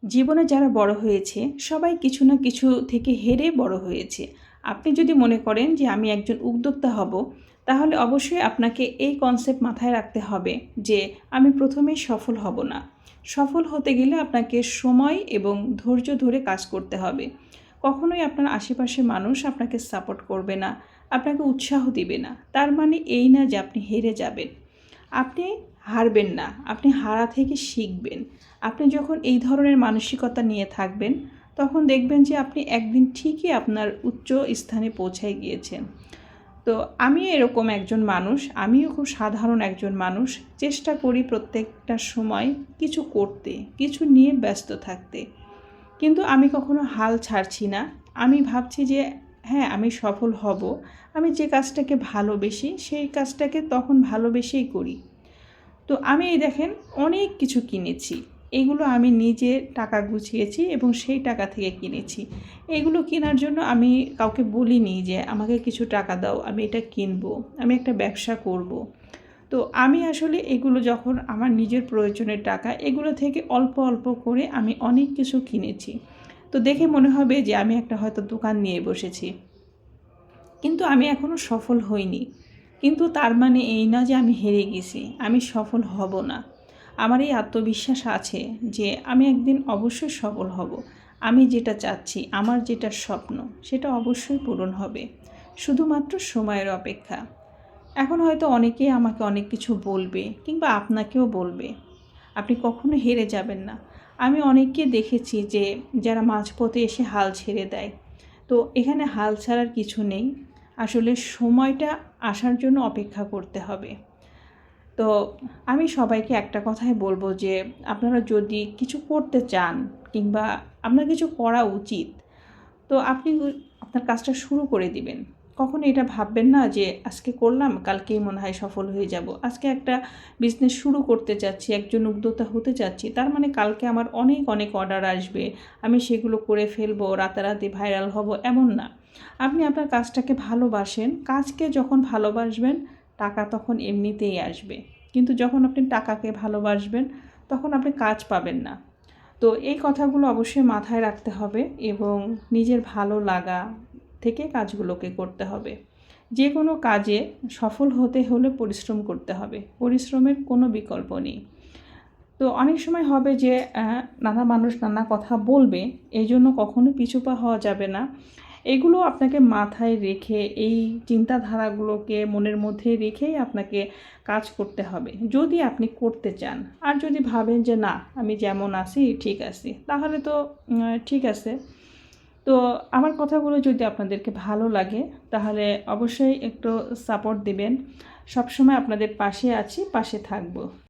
জীবনে যারা বড় হয়েছে সবাই কিছু না কিছু থেকে হেরে বড় হয়েছে। আপনি যদি মনে করেন যে আমি একজন উদ্যোক্তা হব, তাহলে অবশ্যই আপনাকে এই কনসেপ্ট মাথায় রাখতে হবে যে আমি প্রথমেই সফল হব না। সফল হতে গেলে আপনাকে সময় এবং ধৈর্য ধরে কাজ করতে হবে। কখনোই আপনার আশেপাশের মানুষ আপনাকে সাপোর্ট করবে না, আপনাকে উৎসাহ দিবে না। তার মানে এই না যে আপনি হেরে যাবেন। আপনি হারবেন না, আপনি হারা থেকে শিখবেন। আপনি যখন এই ধরনের মানসিকতা নিয়ে থাকবেন, তখন দেখবেন যে আপনি একদিন ঠিকই আপনার উচ্চ স্থানে পৌঁছায় গিয়েছেন। তো আমিও এরকম একজন মানুষ, আমিও খুব সাধারণ একজন মানুষ। চেষ্টা করি প্রত্যেকটা সময় কিছু করতে, কিছু নিয়ে ব্যস্ত থাকতে। কিন্তু আমি কখনো হাল ছাড়ছি না। আমি ভাবছি যে হ্যাঁ, আমি সফল হব। আমি যে কাজটাকে ভালোবেসি, সেই কাজটাকে তখন ভালোবেসেই করি। তো আমি এই দেখেন অনেক কিছু কিনেছি। এগুলো আমি নিজে টাকা গুছিয়েছি এবং সেই টাকা থেকে কিনেছি। এগুলো কেনার জন্য আমি কাউকে বলিনি যে আমাকে কিছু টাকা দাও, আমি এটা কিনবো, আমি একটা ব্যবসা করব। তো আমি আসলে এগুলো যখন আমার নিজের প্রয়োজনের টাকা, এগুলো থেকে অল্প অল্প করে আমি অনেক কিছু কিনেছি। তো দেখে মনে হবে যে আমি একটা হয়তো দোকান নিয়ে বসেছি, কিন্তু আমি এখনও সফল হইনি। কিন্তু তার মানে এই না যে আমি হেরে গেছি, আমি সফল হব না। আমার এই আত্মবিশ্বাস আছে যে আমি একদিন অবশ্যই সফল হব। আমি যেটা চাচ্ছি, আমার যেটা স্বপ্ন, সেটা অবশ্যই পূরণ হবে। শুধুমাত্র সময়ের অপেক্ষা। এখন হয়তো অনেকেই আমাকে অনেক কিছু বলবে কিংবা আপনাকেও বলবে। আপনি কখনো হেরে যাবেন না। আমি অনেককে দেখেছি যে যারা মাঝপথে এসে হাল ছেড়ে দেয়। তো এখানে হাল ছাড়ার কিছু নেই। আসলে সময়টা আসার জন্য অপেক্ষা করতে হবে। তো আমি সবাইকে একটা কথাই বলবো যে আপনারা যদি কিছু করতে চান কিংবা আপনার কিছু করা উচিত, তো আপনি আপনার কাজটা শুরু করে দিবেন। কখনো এটা ভাববেন না যে আজকে করলাম, কালকেই মনে হয় সফল হয়ে যাব। আজকে একটা বিজনেস শুরু করতে চাচ্ছি, একজন উদ্যোক্তা হতে চাচ্ছি, তার মানে কালকে আমার অনেক অনেক অর্ডার আসবে, আমি সেগুলো করে ফেলবো, রাতারাতি ভাইরাল হব, এমন না। আপনি আপনার কাজটাকে ভালোবাসেন, কাজকে যখন ভালোবাসবেন, টাকা তখন এমনিতেই আসবে। কিন্তু যখন আপনি টাকাকে ভালোবাসবেন, তখন আপনি কাজ পাবেন না। তো এই কথাগুলো অবশ্যই মাথায় রাখতে হবে এবং নিজের ভালো লাগা থেকে কাজগুলোকে করতে হবে। যে কোনো কাজে সফল হতে হলে পরিশ্রম করতে হবে। পরিশ্রমের কোনো বিকল্প নেই। তো অনেক সময় হবে যে নানা মানুষ নানা কথা বলবে, এই জন্য কখনো পিছুপা হওয়া যাবে না। এগুলো আপনাকে মাথায় রেখে, এই চিন্তাধারাগুলোকে মনের মধ্যে রেখেই আপনাকে কাজ করতে হবে যদি আপনি করতে চান। আর যদি ভাবেন যে না, আমি যেমন আছি ঠিক আছি, তাহলে তো ঠিক আছে। তো আমার কথাগুলো যদি আপনাদেরকে ভালো লাগে, তাহলে অবশ্যই একটু সাপোর্ট দিবেন। সবসময় আপনাদের পাশে আছি, পাশে থাকবো।